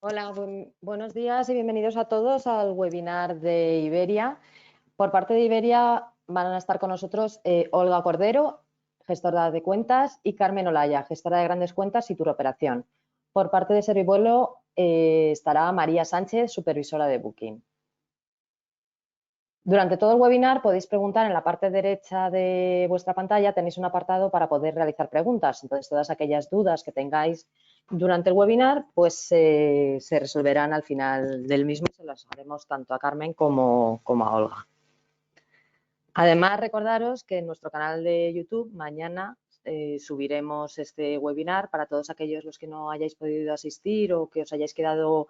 Hola, buenos días y bienvenidos a todos al webinar de Iberia. Por parte de Iberia van a estar con nosotros Olga Cordero, gestora de cuentas, y Carmen Olaya, gestora de grandes cuentas y turoperación. Por parte de Servivuelo estará María Sánchez, supervisora de Booking. Durante todo el webinar podéis preguntar en la parte derecha de vuestra pantalla, tenéis un apartado para poder realizar preguntas. Entonces, todas aquellas dudas que tengáis durante el webinar, pues se resolverán al final del mismo y se las haremos tanto a Carmen como a Olga. Además, recordaros que en nuestro canal de YouTube mañana subiremos este webinar para todos aquellos los que no hayáis podido asistir o que os hayáis quedado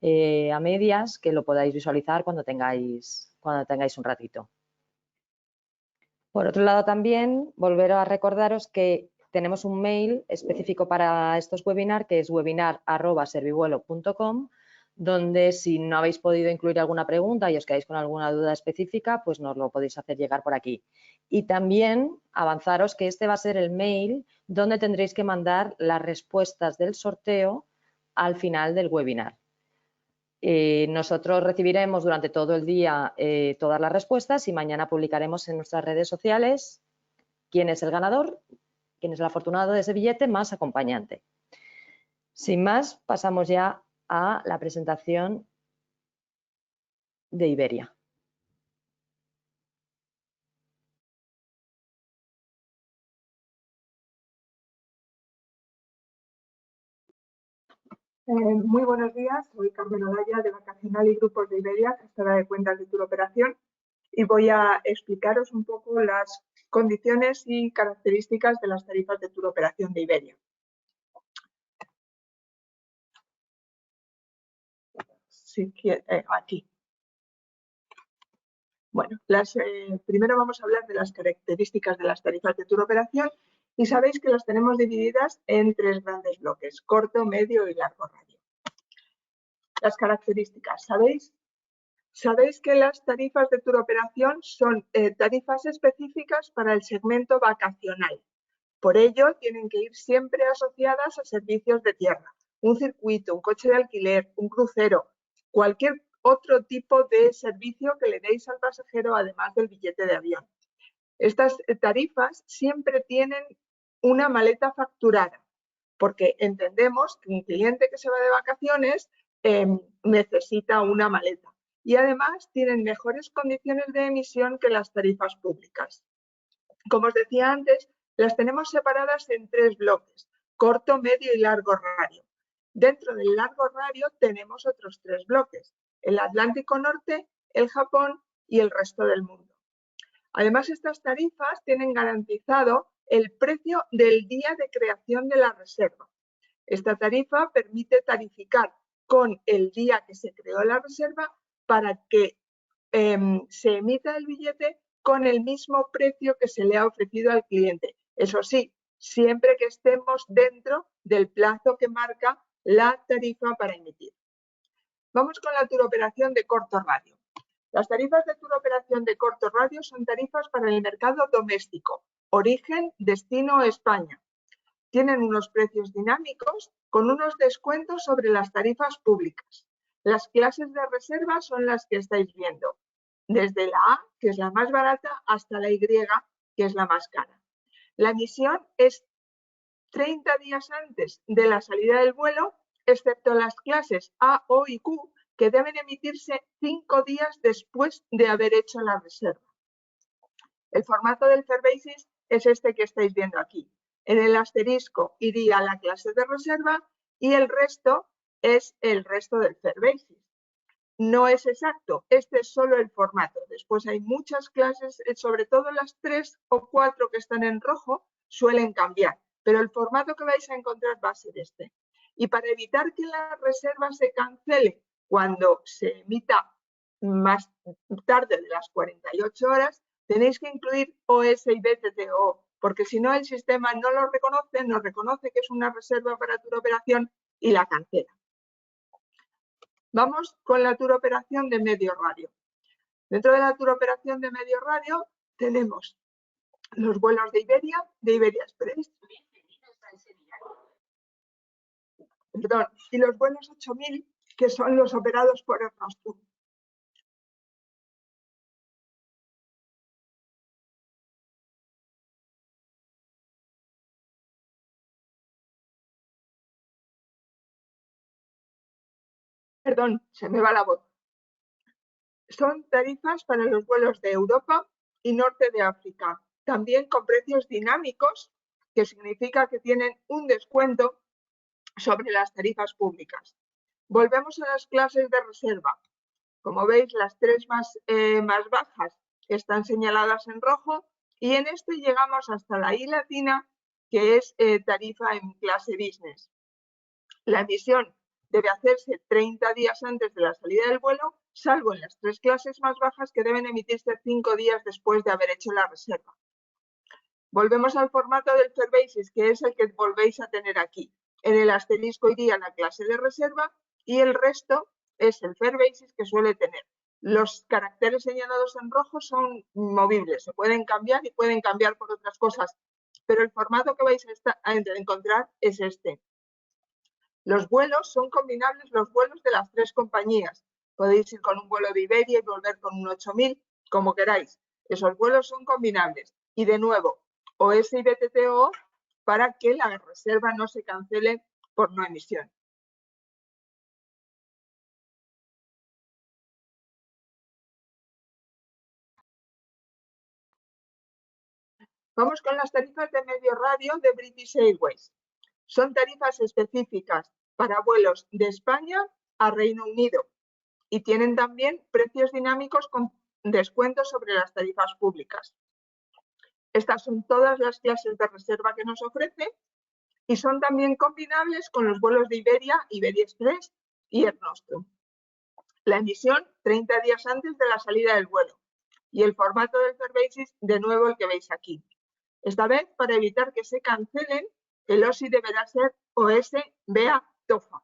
a medias, que lo podáis visualizar cuando tengáis un ratito. Por otro lado, también volver a recordaros que tenemos un mail específico para estos webinars, que es webinar@servivuelo.com, donde si no habéis podido incluir alguna pregunta y os quedáis con alguna duda específica, pues nos lo podéis hacer llegar por aquí. Y también avanzaros que este va a ser el mail donde tendréis que mandar las respuestas del sorteo al final del webinar. Nosotros recibiremos durante todo el día todas las respuestas y mañana publicaremos en nuestras redes sociales quién es el ganador, quién es el afortunado de ese billete más acompañante. Sin más, pasamos ya a la presentación de Iberia. Muy buenos días, soy Carmen Olaya de Vacacional y Grupos de Iberia, gestora de cuentas de turoperación, y voy a explicaros un poco las condiciones y características de las tarifas de turoperación de Iberia. Aquí. Bueno, primero vamos a hablar de las características de las tarifas de turoperación y sabéis que las tenemos divididas en tres grandes bloques: corto, medio y largo radio. Las características, Sabéis que las tarifas de turoperación son tarifas específicas para el segmento vacacional. Por ello, tienen que ir siempre asociadas a servicios de tierra, un circuito, un coche de alquiler, un crucero, cualquier otro tipo de servicio que le deis al pasajero además del billete de avión. Estas tarifas siempre tienen una maleta facturada, porque entendemos que un cliente que se va de vacaciones necesita una maleta. Y además tienen mejores condiciones de emisión que las tarifas públicas. Como os decía antes, las tenemos separadas en tres bloques: corto, medio y largo radio. Dentro del largo radio tenemos otros tres bloques: el Atlántico Norte, el Japón y el resto del mundo. Además, estas tarifas tienen garantizado el precio del día de creación de la reserva. Esta tarifa permite tarificar con el día que se creó la reserva para que se emita el billete con el mismo precio que se le ha ofrecido al cliente. Eso sí, siempre que estemos dentro del plazo que marca la tarifa para emitir. Vamos con la turoperación de corto radio. Las tarifas de turoperación de corto radio son tarifas para el mercado doméstico, origen, destino España. Tienen unos precios dinámicos con unos descuentos sobre las tarifas públicas. Las clases de reserva son las que estáis viendo, desde la A, que es la más barata, hasta la Y, que es la más cara. La emisión es 30 días antes de la salida del vuelo, excepto las clases A, O y Q, que deben emitirse 5 días después de haber hecho la reserva. El formato del Fair Basis es este que estáis viendo aquí. En el asterisco iría la clase de reserva y el resto es el resto del Fair Basis. No es exacto, este es solo el formato. Después hay muchas clases, sobre todo las 3 o 4 que están en rojo, suelen cambiar, pero el formato que vais a encontrar va a ser este. Y para evitar que la reserva se cancele cuando se emita más tarde de las 48 horas, tenéis que incluir OS y BTTO, porque si no el sistema no lo reconoce, no reconoce que es una reserva para turoperación y la cancela. Vamos con la turoperación de medio radio. Dentro de la turoperación de medio radio tenemos los vuelos de Iberia Express, y los vuelos 8000 que son los operados por Air Nostrum. Perdón, se me va la voz. Son tarifas para los vuelos de Europa y norte de África, también con precios dinámicos, que significa que tienen un descuento sobre las tarifas públicas. Volvemos a las clases de reserva. Como veis, las tres más bajas están señaladas en rojo y en este llegamos hasta la I latina, que es tarifa en clase business. La emisión debe hacerse 30 días antes de la salida del vuelo, salvo en las tres clases más bajas que deben emitirse 5 días después de haber hecho la reserva. Volvemos al formato del Fair Basis, que es el que volvéis a tener aquí. En el asterisco iría la clase de reserva y el resto es el Fair Basis que suele tener. Los caracteres señalados en rojo son movibles, se pueden cambiar y pueden cambiar por otras cosas, pero el formato que vais a encontrar es este. Los vuelos son combinables, los vuelos de las tres compañías. Podéis ir con un vuelo de Iberia y volver con un 8000, como queráis. Esos vuelos son combinables. Y de nuevo, OS y BTTO para que la reserva no se cancele por no emisión. Vamos con las tarifas de medio radio de British Airways. Son tarifas específicas para vuelos de España a Reino Unido y tienen también precios dinámicos con descuentos sobre las tarifas públicas. Estas son todas las clases de reserva que nos ofrece y son también combinables con los vuelos de Iberia, Iberia Express y Air Nostrum. La emisión 30 días antes de la salida del vuelo y el formato del Fair Basis, de nuevo el que veis aquí. Esta vez, para evitar que se cancelen, el OSI deberá ser OS BA TOFA.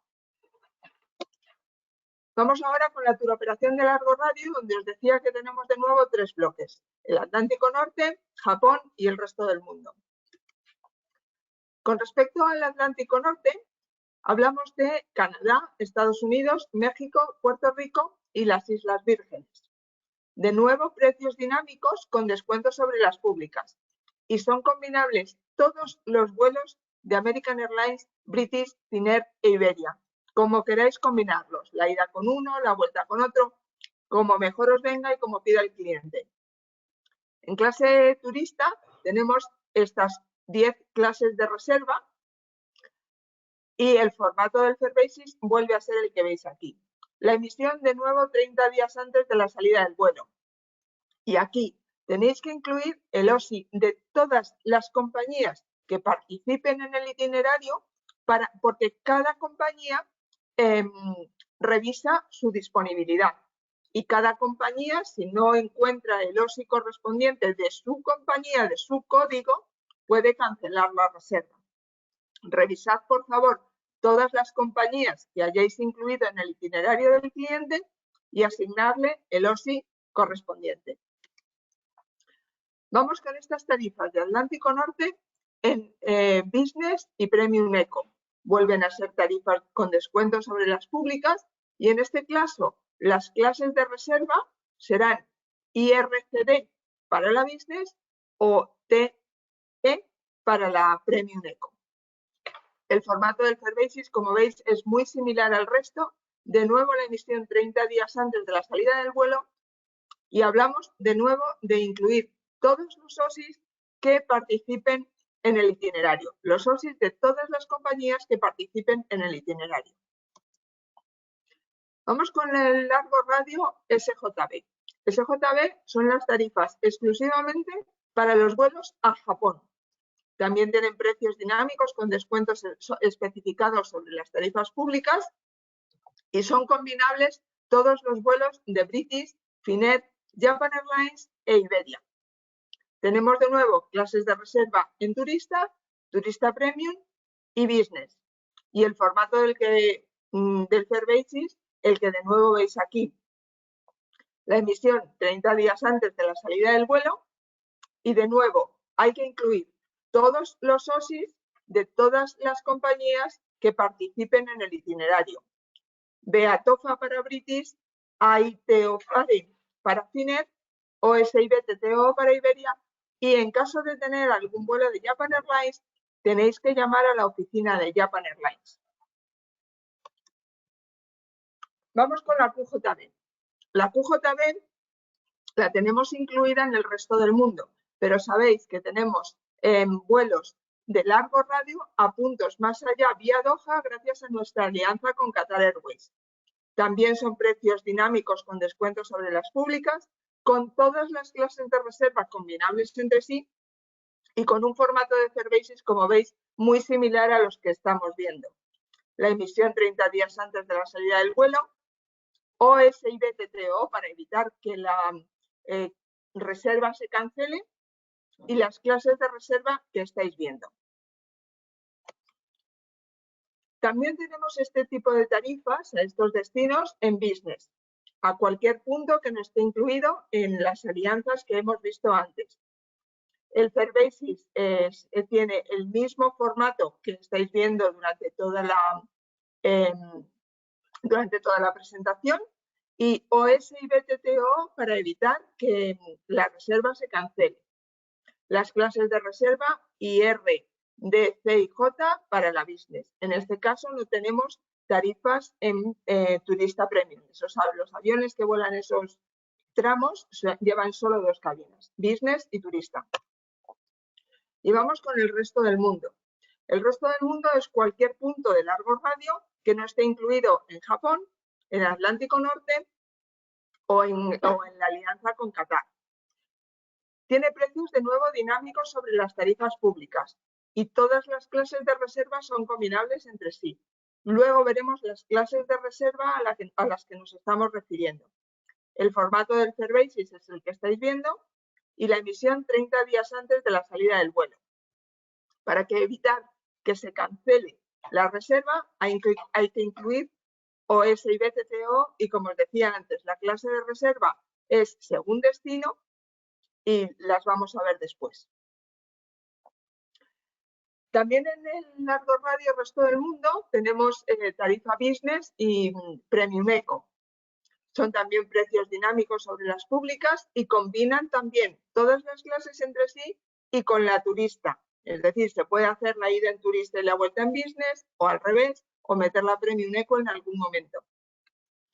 Vamos ahora con la turoperación de largo radio, donde os decía que tenemos de nuevo tres bloques: el Atlántico Norte, Japón y el resto del mundo. Con respecto al Atlántico Norte, hablamos de Canadá, Estados Unidos, México, Puerto Rico y las Islas Vírgenes. De nuevo, precios dinámicos con descuentos sobre las públicas. Y son combinables todos los vuelos de American Airlines, British, Finnair e Iberia. Como queráis combinarlos, la ida con uno, la vuelta con otro, como mejor os venga y como pida el cliente. En clase turista tenemos estas 10 clases de reserva y el formato del Fair Basis vuelve a ser el que veis aquí. La emisión de nuevo 30 días antes de la salida del vuelo. Y aquí tenéis que incluir el OSI de todas las compañías que participen en el itinerario porque cada compañía revisa su disponibilidad. Y cada compañía, si no encuentra el OSI correspondiente de su compañía, de su código, puede cancelar la reserva. Revisad, por favor, todas las compañías que hayáis incluido en el itinerario del cliente y asignarle el OSI correspondiente. Vamos con estas tarifas de Atlántico Norte en Business y Premium Eco. Vuelven a ser tarifas con descuento sobre las públicas y en este caso las clases de reserva serán IRCD para la Business o TE para la Premium Eco. El formato del Fair Basis, como veis, es muy similar al resto. De nuevo, la emisión 30 días antes de la salida del vuelo y hablamos de nuevo de incluir todos los OSIs que participen en el itinerario, los OSIs de todas las compañías que participen en el itinerario. Vamos con el largo radio SJB. SJB son las tarifas exclusivamente para los vuelos a Japón. También tienen precios dinámicos con descuentos especificados sobre las tarifas públicas y son combinables todos los vuelos de British, Finnair, Japan Airlines e Iberia. Tenemos de nuevo clases de reserva en turista, turista premium y business. Y el formato del Fair Basis, el que de nuevo veis aquí. La emisión 30 días antes de la salida del vuelo y de nuevo hay que incluir todos los OSIs de todas las compañías que participen en el itinerario. Beatofa para British, AITOFARE para Finnair, OSIBTTO para Iberia, y en caso de tener algún vuelo de Japan Airlines, tenéis que llamar a la oficina de Japan Airlines. Vamos con la QJB. La QJB la tenemos incluida en el resto del mundo, pero sabéis que tenemos vuelos de largo radio a puntos más allá vía Doha gracias a nuestra alianza con Qatar Airways. También son precios dinámicos con descuentos sobre las públicas, con todas las clases de reserva combinables entre sí y con un formato de fare basis, como veis, muy similar a los que estamos viendo. La emisión 30 días antes de la salida del vuelo, OSIBTTO para evitar que la reserva se cancele y las clases de reserva que estáis viendo. También tenemos este tipo de tarifas a estos destinos en business, a cualquier punto que no esté incluido en las alianzas que hemos visto antes. El fare basis tiene el mismo formato que estáis viendo durante toda la presentación y OSIBTTO para evitar que la reserva se cancele. Las clases de reserva IR, D, C y J para la business. En este caso no tenemos tarifas en turista premium. Los aviones que vuelan esos tramos llevan solo 2 cabinas, business y turista. Y vamos con el resto del mundo. El resto del mundo es cualquier punto de largo radio que no esté incluido en Japón, en el Atlántico Norte o en la alianza con Qatar. Tiene precios de nuevo dinámicos sobre las tarifas públicas y todas las clases de reserva son combinables entre sí. Luego veremos las clases de reserva a las que nos estamos refiriendo. El formato del fare basis es el que estáis viendo y la emisión 30 días antes de la salida del vuelo. Para evitar que se cancele la reserva hay que incluir OSIBTTO y, como os decía antes, la clase de reserva es según destino y las vamos a ver después. También en el largo radio resto del mundo tenemos tarifa business y premium eco. Son también precios dinámicos sobre las públicas y combinan también todas las clases entre sí y con la turista. Es decir, se puede hacer la ida en turista y la vuelta en business o al revés, o meter la premium eco en algún momento.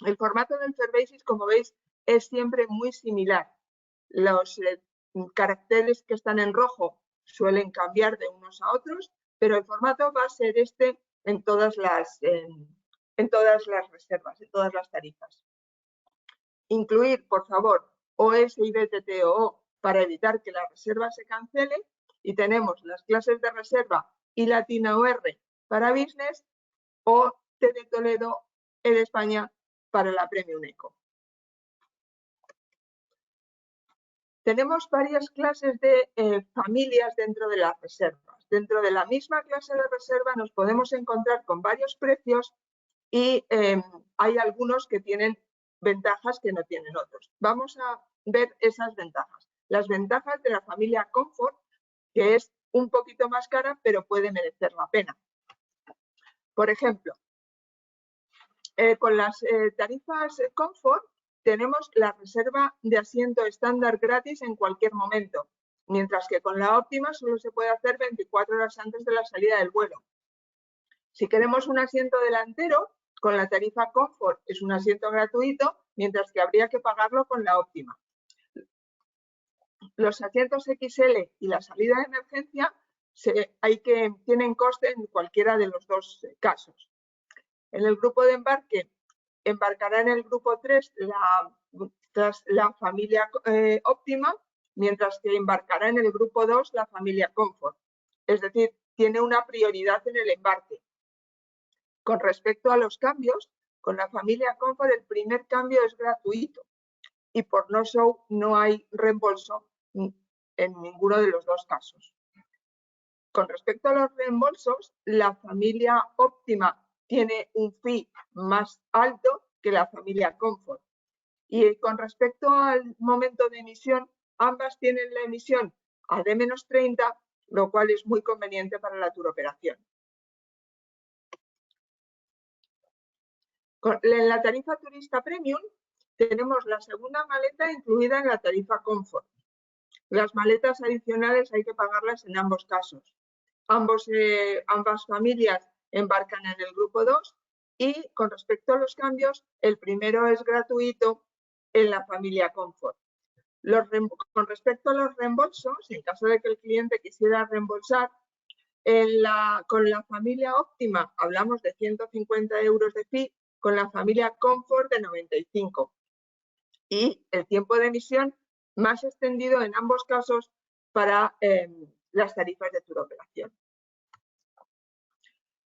El formato del fare basis, como veis, es siempre muy similar. Los caracteres que están en rojo suelen cambiar de unos a otros, pero el formato va a ser este en todas las reservas, en todas las tarifas. Incluir, por favor, OSIBTTO para evitar que la reserva se cancele y tenemos las clases de reserva y Latina OR para business o T de Toledo, E de España para la Premium Eco. Tenemos varias clases de familias dentro de las reservas. Dentro de la misma clase de reserva nos podemos encontrar con varios precios y hay algunos que tienen ventajas que no tienen otros. Vamos a ver esas ventajas. Las ventajas de la familia Comfort, que es un poquito más cara, pero puede merecer la pena. Por ejemplo, con las tarifas Comfort tenemos la reserva de asiento estándar gratis en cualquier momento, mientras que con la óptima solo se puede hacer 24 horas antes de la salida del vuelo. Si queremos un asiento delantero, con la tarifa Comfort es un asiento gratuito, mientras que habría que pagarlo con la óptima. Los asientos XL y la salida de emergencia tienen coste en cualquiera de los dos casos. En el grupo de embarque, embarcará en el grupo 3 la familia óptima, mientras que embarcará en el grupo 2 la familia Comfort. Es decir, tiene una prioridad en el embarque. Con respecto a los cambios, con la familia Comfort el primer cambio es gratuito y por no show no hay reembolso en ninguno de los dos casos. Con respecto a los reembolsos, la familia óptima tiene un fee más alto que la familia Comfort. Y con respecto al momento de emisión, ambas tienen la emisión a D-30, lo cual es muy conveniente para la turoperación. En la tarifa turista premium tenemos la segunda maleta incluida en la tarifa confort. Las maletas adicionales hay que pagarlas en ambos casos. Ambas familias embarcan en el grupo 2 y con respecto a los cambios, el primero es gratuito en la familia confort. Con respecto a los reembolsos, en caso de que el cliente quisiera reembolsar, con la familia óptima hablamos de 150 euros de fee, con la familia confort de 95. Y el tiempo de emisión más extendido en ambos casos para las tarifas de turoperación.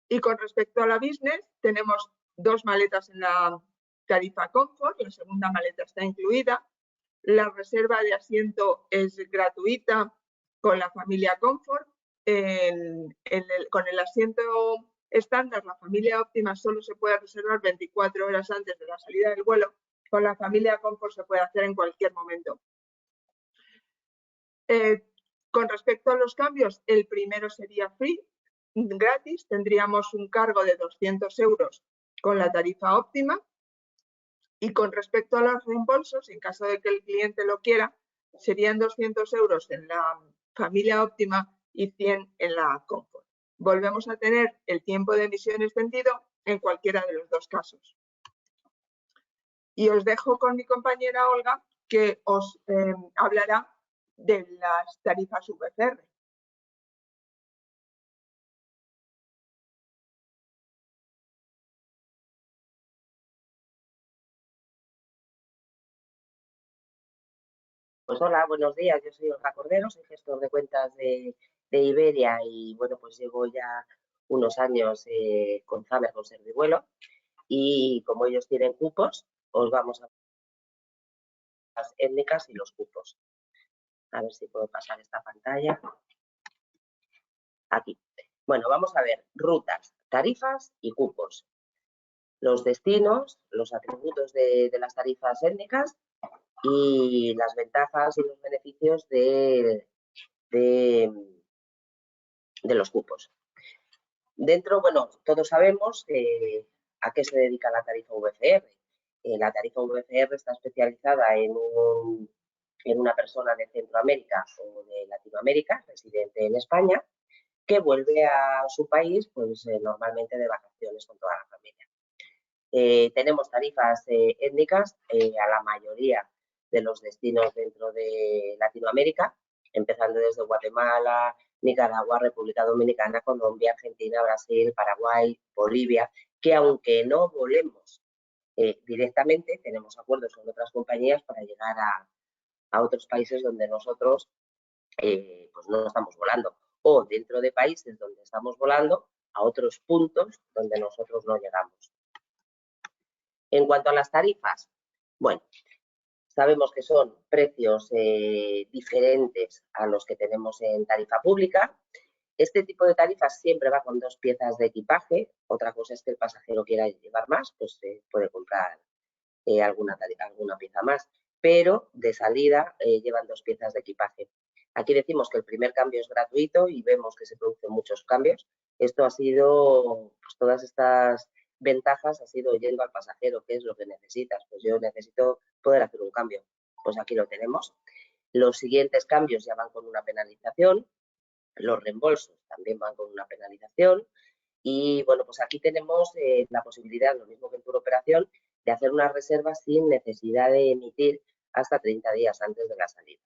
Y con respecto a la business, tenemos dos maletas en la tarifa confort, la segunda maleta está incluida. La reserva de asiento es gratuita con la familia confort. Con el asiento estándar, la familia óptima solo se puede reservar 24 horas antes de la salida del vuelo. Con la familia confort se puede hacer en cualquier momento. Con respecto a los cambios, el primero sería free, gratis. Tendríamos un cargo de 200 euros con la tarifa óptima. Y con respecto a los reembolsos, en caso de que el cliente lo quiera, serían 200 euros en la familia óptima y 100 en la confort. Volvemos a tener el tiempo de emisión extendido en cualquiera de los dos casos. Y os dejo con mi compañera Olga, que os hablará de las tarifas VFR. Pues hola, buenos días. Yo soy Olga Cordero, soy gestor de cuentas de Iberia y bueno, pues llevo ya unos años con Zamer, con Servivuelo, y como ellos tienen cupos, os vamos a ver las étnicas y los cupos. A ver si puedo pasar esta pantalla. Aquí. Bueno, vamos a ver rutas, tarifas y cupos. Los destinos, los atributos de las tarifas étnicas y las ventajas y los beneficios de los cupos. Dentro, bueno, todos sabemos a qué se dedica la tarifa VFR. La tarifa VFR está especializada en una persona de Centroamérica o de Latinoamérica, residente en España, que vuelve a su país, pues normalmente de vacaciones con toda la familia. Tenemos tarifas étnicas a la mayoría de los destinos dentro de Latinoamérica, empezando desde Guatemala, Nicaragua, República Dominicana, Colombia, Argentina, Brasil, Paraguay, Bolivia, que aunque no volemos directamente, tenemos acuerdos con otras compañías para llegar a otros países donde nosotros pues no estamos volando, o dentro de países donde estamos volando a otros puntos donde nosotros no llegamos. En cuanto a las tarifas, bueno, sabemos que son precios diferentes a los que tenemos en tarifa pública. Este tipo de tarifas siempre va con dos piezas de equipaje. Otra cosa es que el pasajero quiera llevar más, pues puede comprar alguna pieza más. Pero de salida llevan dos piezas de equipaje. Aquí decimos que el primer cambio es gratuito y vemos que se producen muchos cambios. Esto ha sido, pues todas estas ventajas ha sido yendo al pasajero, ¿qué es lo que necesitas? Pues yo necesito poder hacer un cambio. Pues aquí lo tenemos. Los siguientes cambios ya van con una penalización. Los reembolsos también van con una penalización. Y bueno, pues aquí tenemos la posibilidad, lo mismo que en turoperación, de hacer una reserva sin necesidad de emitir hasta 30 días antes de la salida.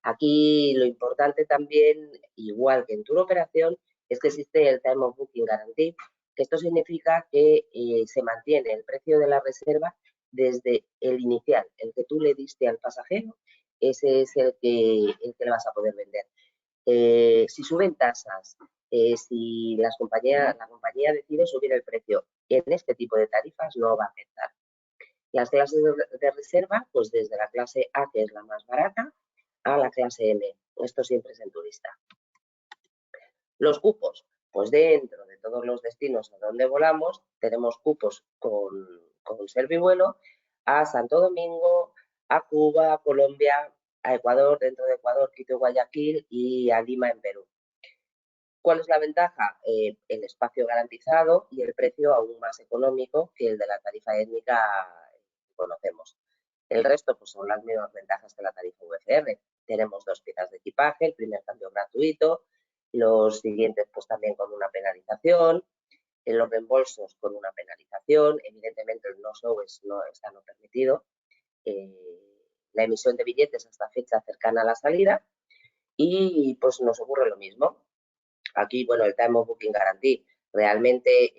Aquí lo importante también, igual que en turoperación, es que existe el Time of Booking Guarantee, que esto significa que se mantiene el precio de la reserva desde el inicial, el que tú le diste al pasajero, ese es el que le vas a poder vender. Si suben tasas, si la compañía decide subir el precio, en este tipo de tarifas no va a afectar. Las clases de reserva, pues desde la clase A, que es la más barata, a la clase M. Esto siempre es en turista. Los cupos, pues dentro de todos los destinos a donde volamos, tenemos cupos con Servivuelo a Santo Domingo, a Cuba, a Colombia, a Ecuador, dentro de Ecuador, Quito y Guayaquil, y a Lima en Perú. ¿Cuál es la ventaja? El espacio garantizado y el precio aún más económico que el de la tarifa étnica que conocemos. El resto pues, son las mismas ventajas que la tarifa VFR. Tenemos 2 piezas de equipaje, el primer cambio gratuito, los siguientes pues también con una penalización, en los reembolsos con una penalización, evidentemente el no-show está no permitido, la emisión de billetes hasta fecha cercana a la salida y pues nos ocurre lo mismo. Aquí, bueno, el Time of Booking Guarantee, realmente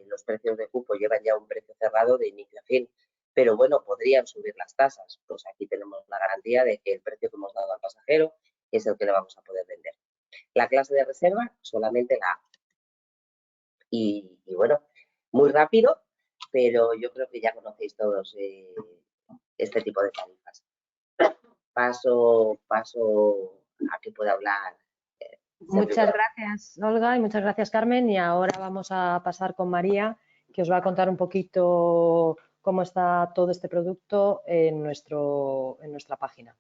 los precios de cupo llevan ya un precio cerrado de inicio a fin, pero bueno, podrían subir las tasas. Pues aquí tenemos la garantía de que el precio que hemos dado al pasajero es el que le vamos a poder vender. La clase de reserva, solamente la A. Y bueno, muy rápido, pero yo creo que ya conocéis todos este tipo de tarifas. Paso a que pueda hablar. Muchas gracias, Olga, y muchas gracias, Carmen. Y ahora vamos a pasar con María, que os va a contar un poquito cómo está todo este producto en nuestra página.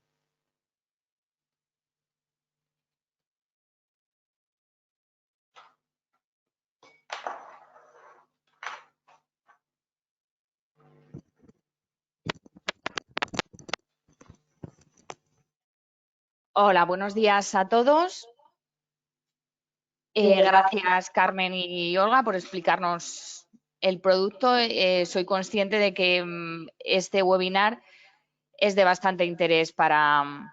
Hola, buenos días a todos. Gracias, Carmen y Olga, por explicarnos el producto. Soy consciente de que este webinar es de bastante interés para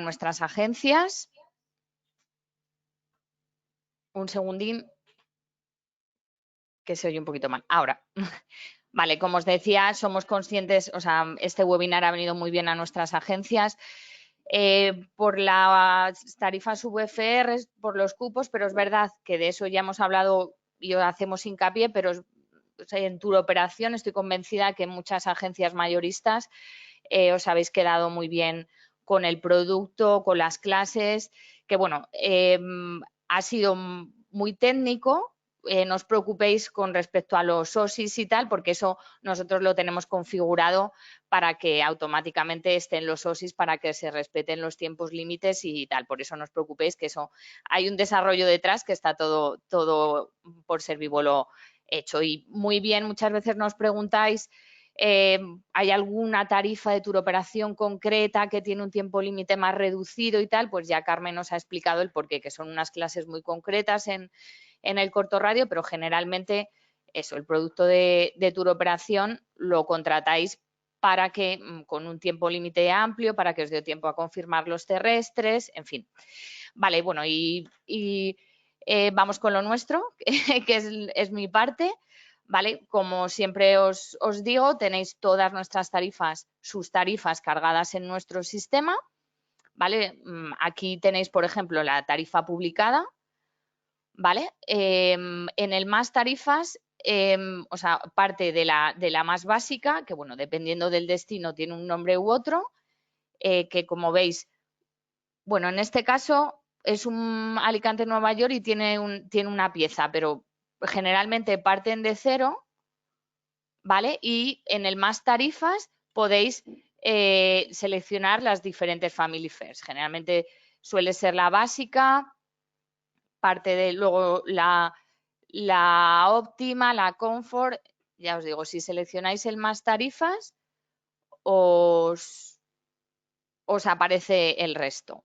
nuestras agencias. Un segundín, que se oye un poquito mal. Ahora. Vale, como os decía, somos conscientes, o sea, este webinar ha venido muy bien a nuestras agencias. Por las tarifas VFR, por los cupos, pero es verdad que de eso ya hemos hablado y hacemos hincapié, pero en Tour Operación estoy convencida que muchas agencias mayoristas os habéis quedado muy bien con el producto, con las clases, que bueno, ha sido muy técnico. No os preocupéis con respecto a los OSIs y tal, porque eso nosotros lo tenemos configurado para que automáticamente estén los OSIs, para que se respeten los tiempos límites y tal. Por eso no os preocupéis, que eso hay un desarrollo detrás que está todo por Servivuelo hecho. Y muy bien, muchas veces nos preguntáis, ¿hay alguna tarifa de turoperación concreta que tiene un tiempo límite más reducido y tal? Pues ya Carmen nos ha explicado el porqué, que son unas clases muy concretas en el corto radio, pero generalmente eso, el producto de turoperación lo contratáis para que con un tiempo límite amplio, para que os dé tiempo a confirmar los terrestres, en fin. Vale, bueno, vamos con lo nuestro, que es mi parte. ¿Vale? Como siempre os digo, tenéis todas nuestras tarifas, sus tarifas cargadas en nuestro sistema. ¿Vale? Aquí tenéis, por ejemplo, la tarifa publicada. ¿Vale? En el más tarifas, o sea, parte de la más básica, que bueno, dependiendo del destino tiene un nombre u otro, que como veis, bueno, en este caso es un Alicante-Nueva York y tiene una pieza, pero generalmente parten de cero, ¿vale? Y en el más tarifas podéis seleccionar las diferentes Family Fares. Generalmente suele ser la básica, parte de luego la óptima, la comfort. Ya os digo, si seleccionáis el más tarifas, os aparece el resto.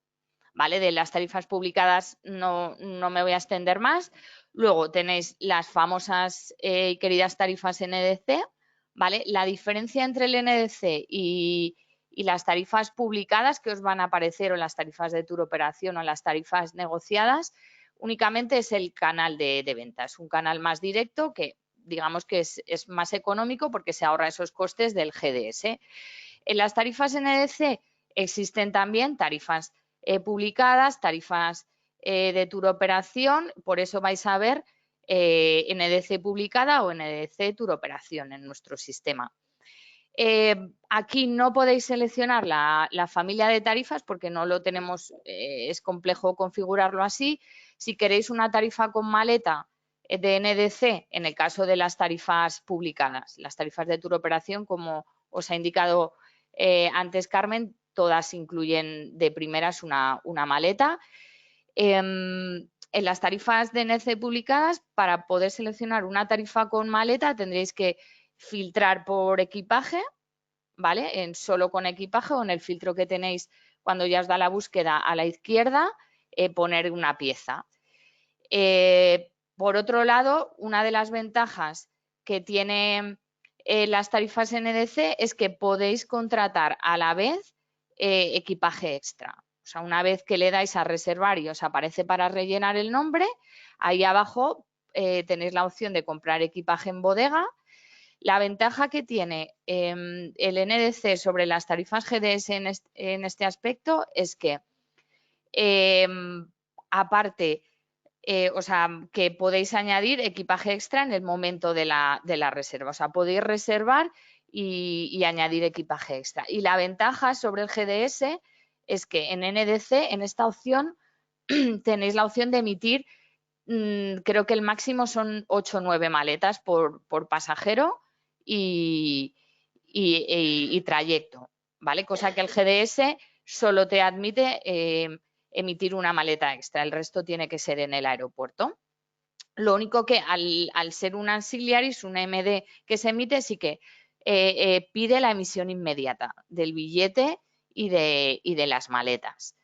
¿Vale? De las tarifas publicadas no me voy a extender más. Luego tenéis las famosas y queridas tarifas NDC, ¿vale? La diferencia entre el NDC y las tarifas publicadas que os van a aparecer, o las tarifas de tour operación o las tarifas negociadas, únicamente es el canal de venta. Es un canal más directo que digamos que es más económico porque se ahorra esos costes del GDS. En las tarifas NDC existen también tarifas publicadas, tarifas de tour operación, por eso vais a ver NDC publicada o NDC tour operación en nuestro sistema. Aquí no podéis seleccionar la familia de tarifas porque no lo tenemos, es complejo configurarlo así. Si queréis una tarifa con maleta de NDC, en el caso de las tarifas publicadas, las tarifas de tour operación, como os ha indicado antes Carmen, todas incluyen de primeras una maleta. En las tarifas de NC publicadas, para poder seleccionar una tarifa con maleta, tendréis que filtrar por equipaje, ¿vale? En solo con equipaje o en el filtro que tenéis cuando ya os da la búsqueda a la izquierda, poner una pieza. Por otro lado, una de las ventajas que tiene las tarifas NDC es que podéis contratar a la vez equipaje extra. O sea, una vez que le dais a reservar y os aparece para rellenar el nombre, ahí abajo tenéis la opción de comprar equipaje en bodega. La ventaja que tiene el NDC sobre las tarifas GDS en este aspecto es que, aparte, o sea, que podéis añadir equipaje extra en el momento de la reserva. O sea, podéis reservar y añadir equipaje extra. Y la ventaja sobre el GDS es que en NDC, en esta opción, tenéis la opción de emitir, creo que el máximo son 8 o 9 maletas por pasajero y trayecto, ¿vale? Cosa que el GDS solo te admite emitir una maleta extra, el resto tiene que ser en el aeropuerto. Lo único que al ser un auxiliaris, una MD que se emite, sí que pide la emisión inmediata del billete y de las maletas.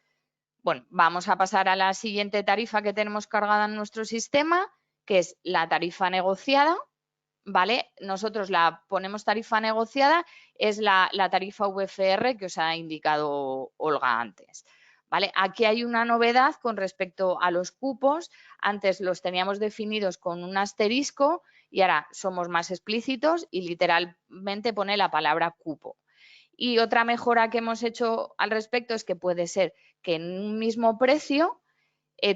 Bueno, vamos a pasar a la siguiente tarifa que tenemos cargada en nuestro sistema, que es la tarifa negociada, ¿vale? Nosotros la ponemos tarifa negociada, es la tarifa VFR que os ha indicado Olga antes, ¿vale? Aquí hay una novedad con respecto a los cupos. Antes los teníamos definidos con un asterisco y ahora somos más explícitos y literalmente pone la palabra cupo. Y otra mejora que hemos hecho al respecto es que puede ser que en un mismo precio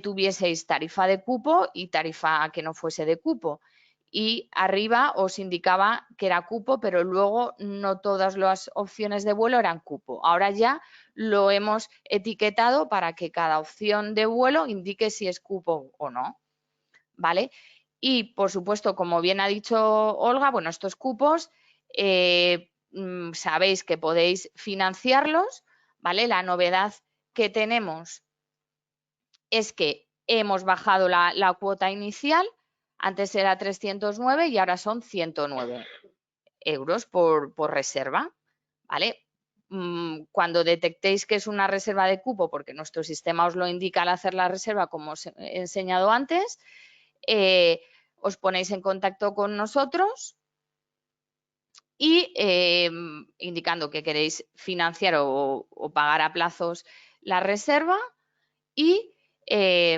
tuvieseis tarifa de cupo y tarifa que no fuese de cupo. Y arriba os indicaba que era cupo, pero luego no todas las opciones de vuelo eran cupo. Ahora ya lo hemos etiquetado para que cada opción de vuelo indique si es cupo o no, ¿vale? Y, por supuesto, como bien ha dicho Olga, bueno, estos cupos sabéis que podéis financiarlos, ¿vale? La novedad que tenemos es que hemos bajado la cuota inicial, antes era 309 y ahora son 109 euros por reserva, ¿vale? Cuando detectéis que es una reserva de cupo, porque nuestro sistema os lo indica al hacer la reserva, como os he enseñado antes, os ponéis en contacto con nosotros y indicando que queréis financiar o pagar a plazos la reserva y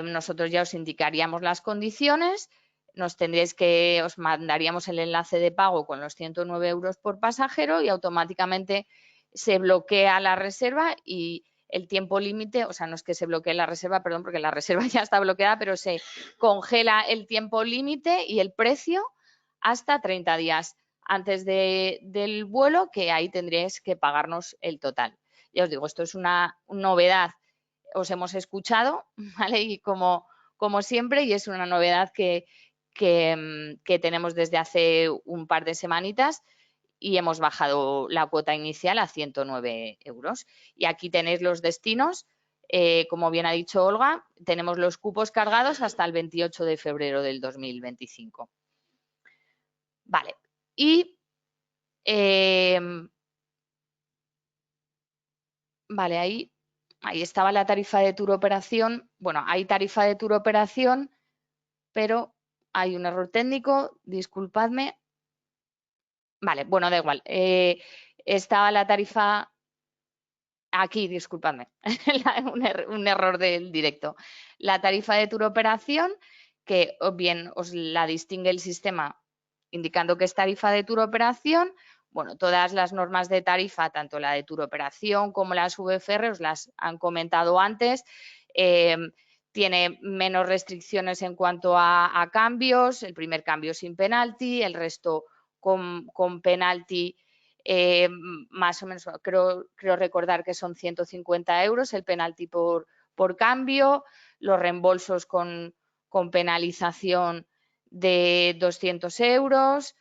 nosotros ya os indicaríamos las condiciones, os mandaríamos el enlace de pago con los 109 euros por pasajero y automáticamente se bloquea la reserva y el tiempo límite, o sea, no es que se bloquee la reserva, perdón, porque la reserva ya está bloqueada, pero se congela el tiempo límite y el precio hasta 30 días antes del vuelo, que ahí tendréis que pagarnos el total. Ya os digo, esto es una novedad. Os hemos escuchado, ¿vale? Y como siempre, y es una novedad que tenemos desde hace un par de semanitas y hemos bajado la cuota inicial a 109 euros. Y aquí tenéis los destinos. Como bien ha dicho Olga, tenemos los cupos cargados hasta el 28 de febrero del 2025. Vale. Y vale, ahí estaba la tarifa de tour operación. Bueno, hay tarifa de tour operación, pero hay un error técnico, disculpadme. Vale, bueno, da igual. Estaba la tarifa aquí, disculpadme, un error del directo. La tarifa de tour operación, que bien os la distingue el sistema indicando que es tarifa de tour operación. Bueno, todas las normas de tarifa, tanto la de tour operación como las VFR, os las han comentado antes. Tiene menos restricciones en cuanto a cambios, el primer cambio sin penalti, el resto con penalti, más o menos, creo recordar que son 150 euros el penalti por cambio, los reembolsos con penalización de 200 euros.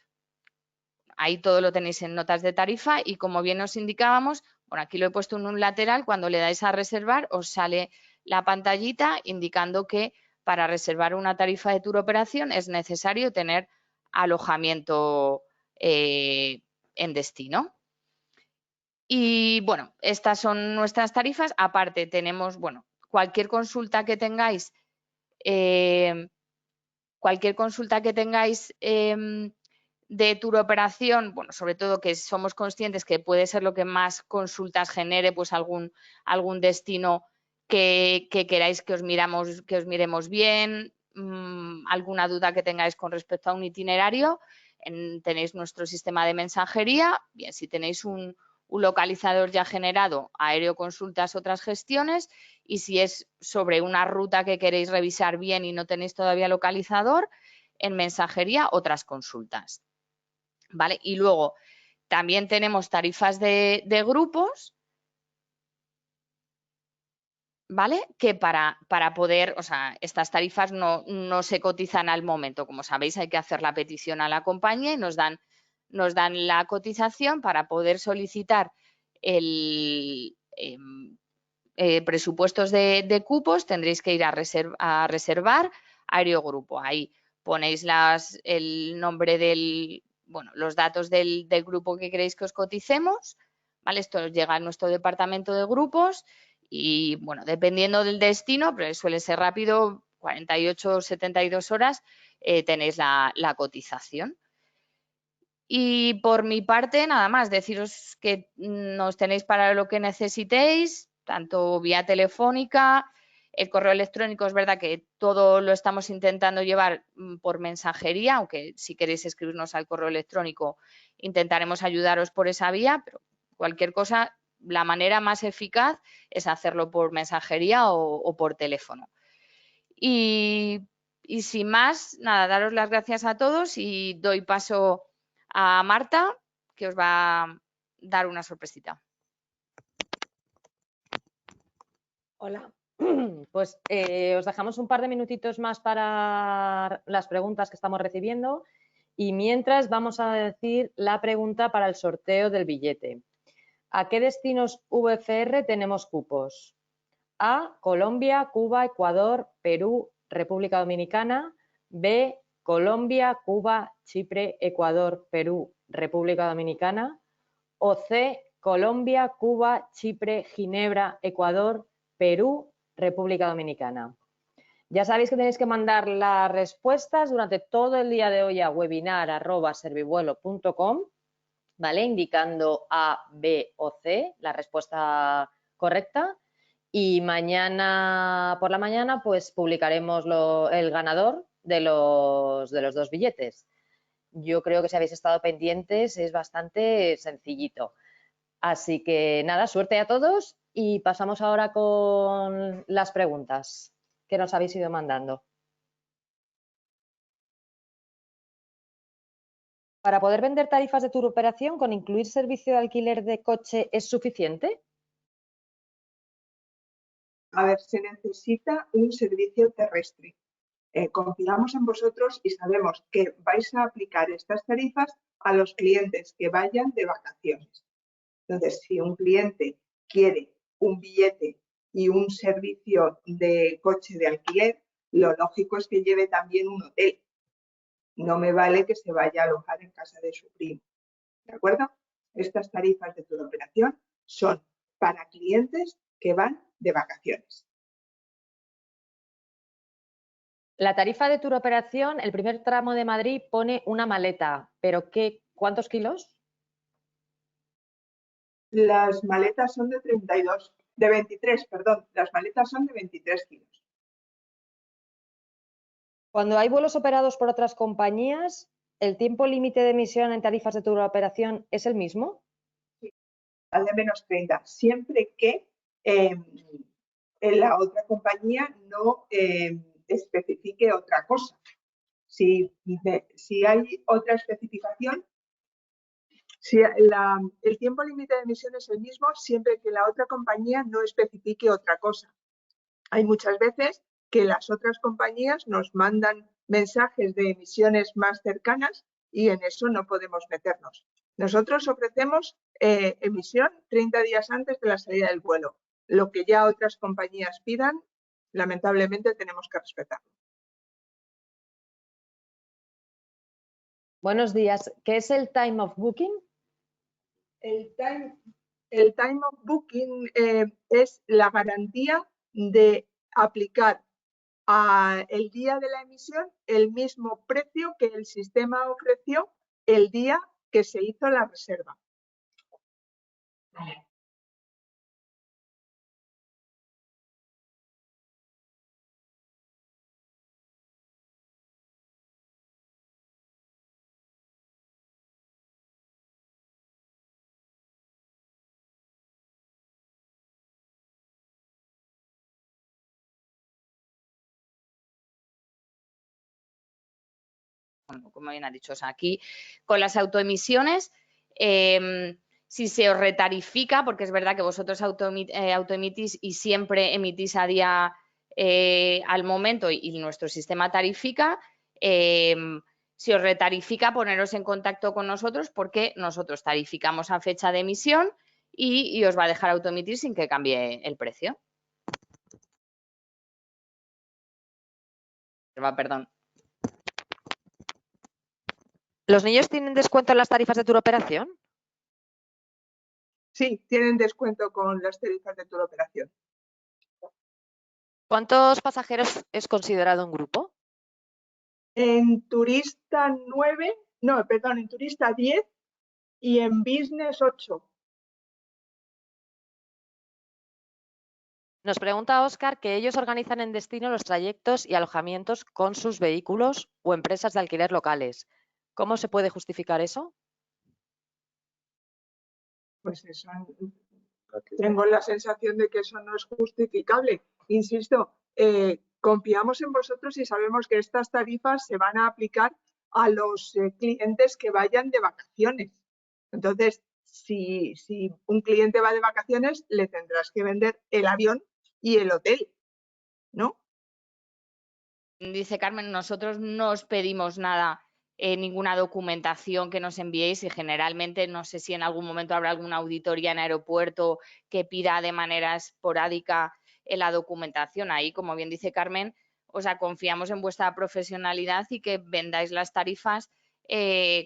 Ahí todo lo tenéis en notas de tarifa y como bien os indicábamos, bueno, aquí lo he puesto en un lateral, cuando le dais a reservar os sale la pantallita indicando que para reservar una tarifa de tour operación es necesario tener alojamiento en destino. Y bueno, estas son nuestras tarifas. Aparte tenemos, bueno, cualquier consulta que tengáis de tour operación, bueno, sobre todo que somos conscientes que puede ser lo que más consultas genere, pues algún destino que queráis que os miremos bien, alguna duda que tengáis con respecto a un itinerario, tenéis nuestro sistema de mensajería. Bien, si tenéis un localizador ya generado, aéreo consultas, otras gestiones, y si es sobre una ruta que queréis revisar bien y no tenéis todavía localizador, en mensajería otras consultas, ¿vale? Y luego también tenemos tarifas de grupos, ¿vale? Que para poder, o sea, estas tarifas no se cotizan al momento. Como sabéis, hay que hacer la petición a la compañía y nos dan la cotización. Para poder solicitar presupuestos de cupos, tendréis que ir a reservar aerogrupo. Ahí ponéis el nombre los datos del grupo que queréis que os coticemos, ¿vale? Esto llega a nuestro departamento de grupos y, bueno, dependiendo del destino, pero suele ser rápido, 48 o 72 horas, tenéis la cotización. Y por mi parte, nada más, deciros que nos tenéis para lo que necesitéis, tanto vía telefónica, el correo electrónico. Es verdad que todo lo estamos intentando llevar por mensajería, aunque si queréis escribirnos al correo electrónico intentaremos ayudaros por esa vía, pero cualquier cosa, la manera más eficaz es hacerlo por mensajería o por teléfono. Y sin más, nada, daros las gracias a todos y doy paso a Marta, que os va a dar una sorpresita. Hola, pues os dejamos un par de minutitos más para las preguntas que estamos recibiendo y mientras vamos a decir la pregunta para el sorteo del billete. ¿A qué destinos VFR tenemos cupos? A, Colombia, Cuba, Ecuador, Perú, República Dominicana. B, Colombia, Cuba, Chipre, Ecuador, Perú, República Dominicana. O C, Colombia, Cuba, Chipre, Ginebra, Ecuador, Perú, República Dominicana. Ya sabéis que tenéis que mandar las respuestas durante todo el día de hoy a webinar@servivuelo.com, ¿vale? Indicando A, B o C, la respuesta correcta. Y mañana por la mañana pues publicaremos el ganador de los dos billetes. Yo creo que si habéis estado pendientes es bastante sencillito. Así que nada, suerte a todos y pasamos ahora con las preguntas que nos habéis ido mandando. ¿Para poder vender tarifas de tour operación con incluir servicio de alquiler de coche es suficiente? A ver, se necesita un servicio terrestre. Confiamos en vosotros y sabemos que vais a aplicar estas tarifas a los clientes que vayan de vacaciones. Entonces, si un cliente quiere un billete y un servicio de coche de alquiler, lo lógico es que lleve también un hotel. No me vale que se vaya a alojar en casa de su primo. ¿De acuerdo? Estas tarifas de tour operación son para clientes que van de vacaciones. La tarifa de tour operación, el primer tramo de Madrid pone una maleta, pero ¿cuántos kilos? Las maletas son de 23, perdón. Las maletas son de 23 kilos. Cuando hay vuelos operados por otras compañías, ¿el tiempo límite de emisión en tarifas de tour operación es el mismo? Sí, al de menos 30, siempre que la otra compañía no especifique otra cosa. Si hay otra especificación, si el tiempo límite de emisión es el mismo siempre que la otra compañía no especifique otra cosa. Hay muchas veces que las otras compañías nos mandan mensajes de emisiones más cercanas y en eso no podemos meternos. Nosotros ofrecemos emisión 30 días antes de la salida del vuelo. Lo que ya otras compañías pidan lamentablemente tenemos que respetarlo. Buenos días. ¿Qué es el time of booking? El time of booking es la garantía de aplicar el día de la emisión el mismo precio que el sistema ofreció el día que se hizo la reserva. Vale. Bueno, como bien ha dicho, o sea, aquí con las autoemisiones, si se os retarifica, porque es verdad que vosotros autoemitís y siempre emitís a día al momento y nuestro sistema tarifica, si os retarifica, poneros en contacto con nosotros porque nosotros tarificamos a fecha de emisión y os va a dejar autoemitir sin que cambie el precio. Perdón. ¿Los niños tienen descuento en las tarifas de turoperación? Sí, tienen descuento con las tarifas de turoperación. ¿Cuántos pasajeros es considerado un grupo? En turista 9, no, perdón, en turista 10 y en business 8. Nos pregunta Óscar que ellos organizan en destino los trayectos y alojamientos con sus vehículos o empresas de alquiler locales. ¿Cómo se puede justificar eso? Pues eso, tengo la sensación de que eso no es justificable. Insisto, confiamos en vosotros y sabemos que estas tarifas se van a aplicar a los clientes que vayan de vacaciones. Entonces, si un cliente va de vacaciones, le tendrás que vender el avión y el hotel, ¿no? Dice Carmen, nosotros no os pedimos nada, ninguna documentación que nos enviéis y generalmente no sé si en algún momento habrá alguna auditoría en aeropuerto que pida de manera esporádica la documentación. Ahí, como bien dice Carmen, o sea, confiamos en vuestra profesionalidad y que vendáis las tarifas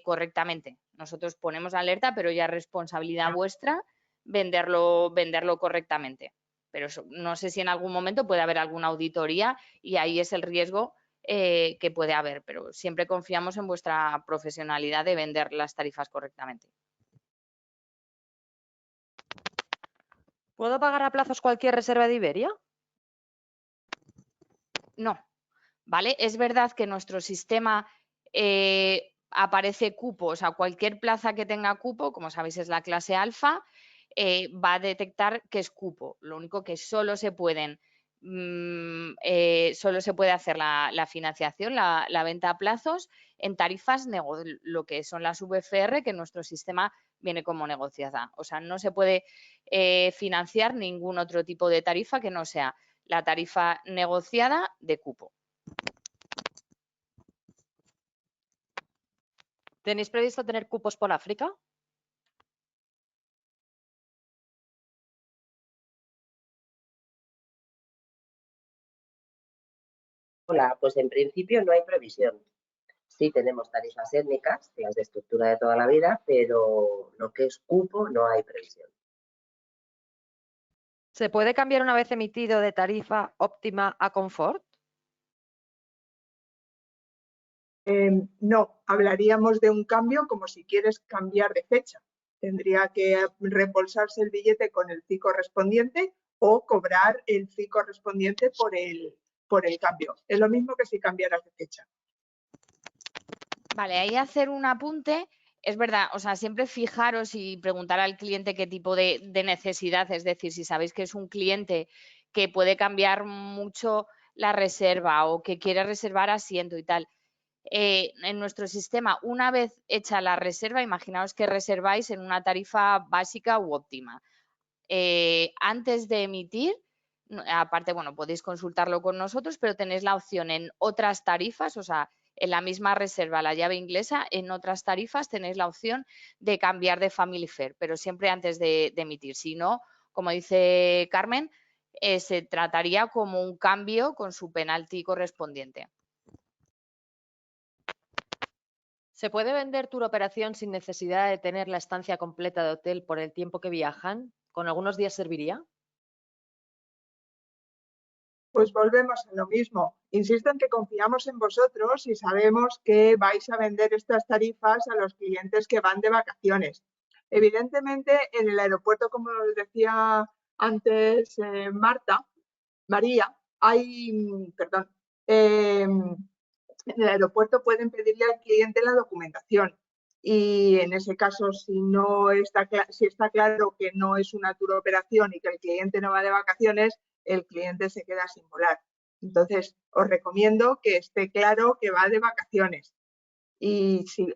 correctamente. Nosotros ponemos alerta, pero ya es responsabilidad vuestra venderlo correctamente. Pero no sé si en algún momento puede haber alguna auditoría y ahí es el riesgo que puede haber, pero siempre confiamos en vuestra profesionalidad de vender las tarifas correctamente. ¿Puedo pagar a plazos cualquier reserva de Iberia? No, ¿vale? Es verdad que nuestro sistema aparece cupo, o sea, cualquier plaza que tenga cupo, como sabéis es la clase alfa, va a detectar que es cupo. Lo único que solo se puede hacer la financiación, la venta a plazos en tarifas, lo que son las VFR, que nuestro sistema viene como negociada. O sea, no se puede financiar ningún otro tipo de tarifa que no sea la tarifa negociada de cupo. ¿Tenéis previsto tener cupos por África? Hola, pues en principio no hay previsión. Sí tenemos tarifas étnicas, las de estructura de toda la vida, pero lo que es cupo no hay previsión. ¿Se puede cambiar una vez emitido de tarifa óptima a confort? No, hablaríamos de un cambio como si quieres cambiar de fecha. Tendría que reembolsarse el billete con el fee correspondiente o cobrar el fee correspondiente por el cambio. Es lo mismo que si cambiaras de fecha. Vale, ahí hacer un apunte, es verdad, o sea, siempre fijaros y preguntar al cliente qué tipo de necesidad, es decir, si sabéis que es un cliente que puede cambiar mucho la reserva o que quiere reservar asiento y tal. En nuestro sistema, una vez hecha la reserva, imaginaos que reserváis en una tarifa básica u óptima. Antes de emitir, aparte, bueno, podéis consultarlo con nosotros, pero tenéis la opción en otras tarifas, o sea, en la misma reserva, la llave inglesa, en otras tarifas tenéis la opción de cambiar de Family Fare, pero siempre antes de emitir. Si no, como dice Carmen, se trataría como un cambio con su penalti correspondiente. ¿Se puede vender turoperación sin necesidad de tener la estancia completa de hotel por el tiempo que viajan? ¿Con algunos días serviría? Pues volvemos a lo mismo. Insisto en que confiamos en vosotros y sabemos que vais a vender estas tarifas a los clientes que van de vacaciones. Evidentemente, en el aeropuerto, como os decía antes María, en el aeropuerto pueden pedirle al cliente la documentación y en ese caso, si está claro que no es una turoperación y que el cliente no va de vacaciones, el cliente se queda sin volar. Entonces, os recomiendo que esté claro que va de vacaciones. Y si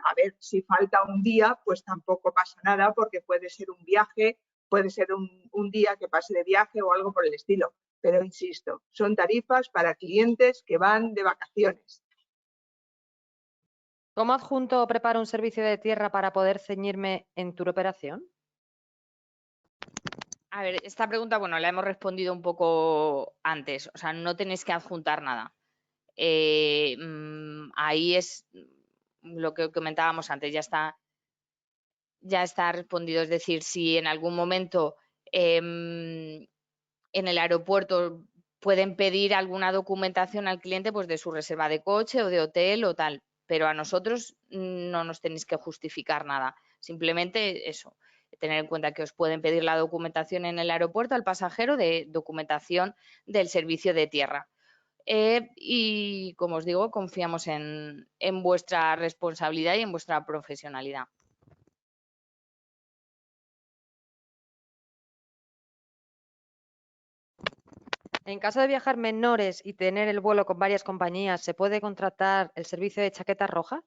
falta un día, pues tampoco pasa nada porque puede ser un viaje, puede ser un día que pase de viaje o algo por el estilo. Pero insisto, son tarifas para clientes que van de vacaciones. ¿Cómo adjunto o preparo un servicio de tierra para poder ceñirme en turoperación? A ver, esta pregunta, bueno, la hemos respondido un poco antes, o sea, no tenéis que adjuntar nada. Ahí es lo que comentábamos antes, ya está respondido. Es decir, si en algún momento en el aeropuerto pueden pedir alguna documentación al cliente, pues de su reserva de coche o de hotel o tal, pero a nosotros no nos tenéis que justificar nada, simplemente eso. Tener en cuenta que os pueden pedir la documentación en el aeropuerto al pasajero de documentación del servicio de tierra. Y como os digo, confiamos en vuestra responsabilidad y en vuestra profesionalidad. En caso de viajar menores y tener el vuelo con varias compañías, ¿se puede contratar el servicio de chaqueta roja?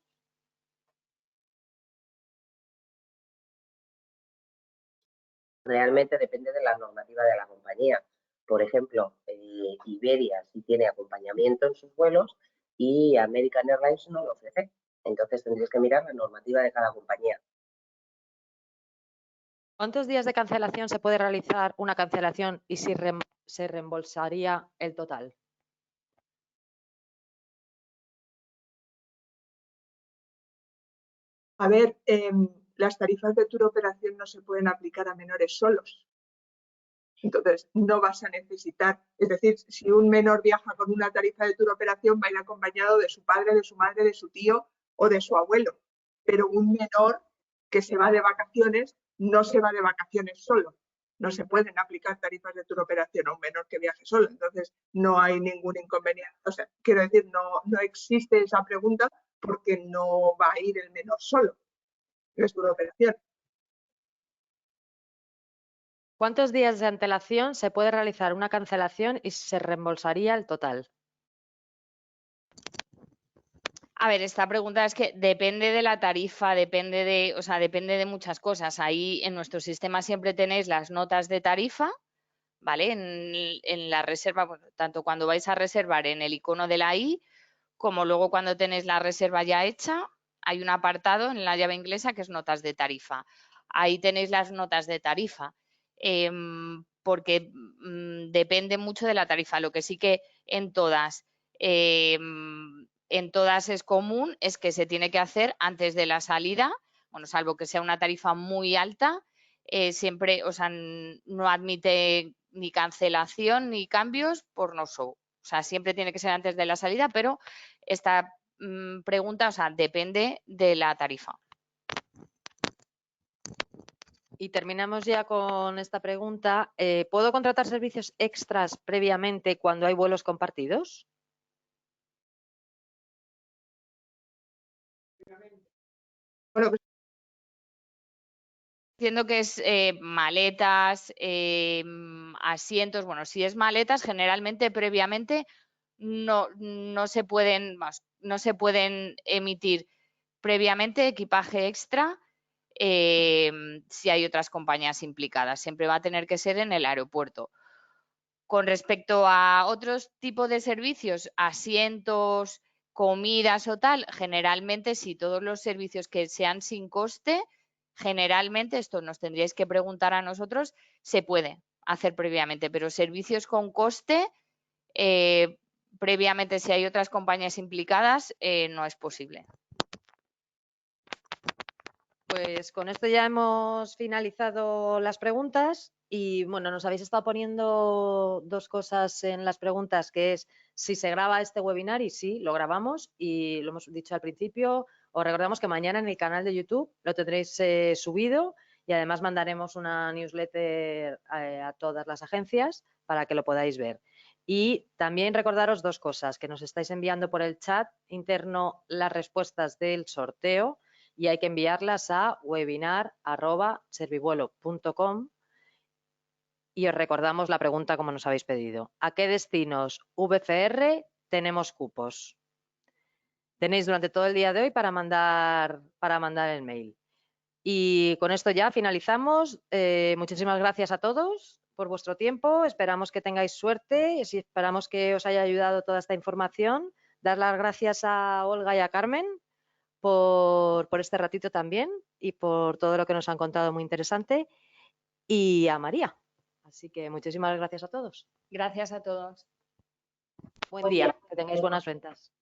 Realmente depende de la normativa de la compañía. Por ejemplo, Iberia sí tiene acompañamiento en sus vuelos y American Airlines no lo ofrece. Entonces tendréis que mirar la normativa de cada compañía. ¿Cuántos días de cancelación se puede realizar una cancelación y si se reembolsaría el total? A ver, las tarifas de turoperación no se pueden aplicar a menores solos. Entonces, no vas a necesitar, es decir, si un menor viaja con una tarifa de turoperación, va a ir acompañado de su padre, de su madre, de su tío o de su abuelo. Pero un menor que se va de vacaciones, no se va de vacaciones solo. No se pueden aplicar tarifas de turoperación a un menor que viaje solo. Entonces, no hay ningún inconveniente. O sea, quiero decir, no existe esa pregunta porque no va a ir el menor solo. Es turoperación. ¿Cuántos días de antelación se puede realizar una cancelación y se reembolsaría el total? A ver, esta pregunta es que depende de la tarifa, depende de muchas cosas. Ahí en nuestro sistema siempre tenéis las notas de tarifa, ¿vale? En la reserva, bueno, tanto cuando vais a reservar en el icono de la I, como luego cuando tenéis la reserva ya hecha, hay un apartado en la llave inglesa que es notas de tarifa. Ahí tenéis las notas de tarifa, porque depende mucho de la tarifa. Lo que sí que en todas es común es que se tiene que hacer antes de la salida, bueno, salvo que sea una tarifa muy alta, siempre, o sea, no admite ni cancelación ni cambios por no show. O sea, siempre tiene que ser antes de la salida, pero esta pregunta, o sea, depende de la tarifa. Y terminamos ya con esta pregunta. ¿Puedo contratar servicios extras previamente cuando hay vuelos compartidos? Bueno, pues Entiendo que es maletas, asientos. Bueno, si es maletas, generalmente previamente no se pueden emitir previamente equipaje extra si hay otras compañías implicadas. Siempre va a tener que ser en el aeropuerto. Con respecto a otros tipos de servicios, asientos, comidas o tal, generalmente si todos los servicios que sean sin coste, generalmente, esto nos tendríais que preguntar a nosotros, se puede. hacer previamente, pero servicios con coste, previamente, si hay otras compañías implicadas, no es posible. Pues con esto ya hemos finalizado las preguntas y bueno, nos habéis estado poniendo dos cosas en las preguntas, que es si se graba este webinar, y sí, lo grabamos y lo hemos dicho al principio. Os recordamos que mañana en el canal de YouTube lo tendréis subido y además mandaremos una newsletter a todas las agencias para que lo podáis ver. Y también recordaros dos cosas, que nos estáis enviando por el chat interno las respuestas del sorteo y hay que enviarlas a webinar@servivuelo.com. Y os recordamos la pregunta como nos habéis pedido. ¿A qué destinos VFR tenemos cupos? Tenéis durante todo el día de hoy para mandar el mail. Y con esto ya finalizamos. Muchísimas gracias a todos por vuestro tiempo. Esperamos que tengáis suerte y esperamos que os haya ayudado toda esta información. Dar las gracias a Olga y a Carmen por este ratito también y por todo lo que nos han contado muy interesante, y a María. Así que muchísimas gracias a todos. Gracias a todos. Buen día, que tengáis buenas ventas.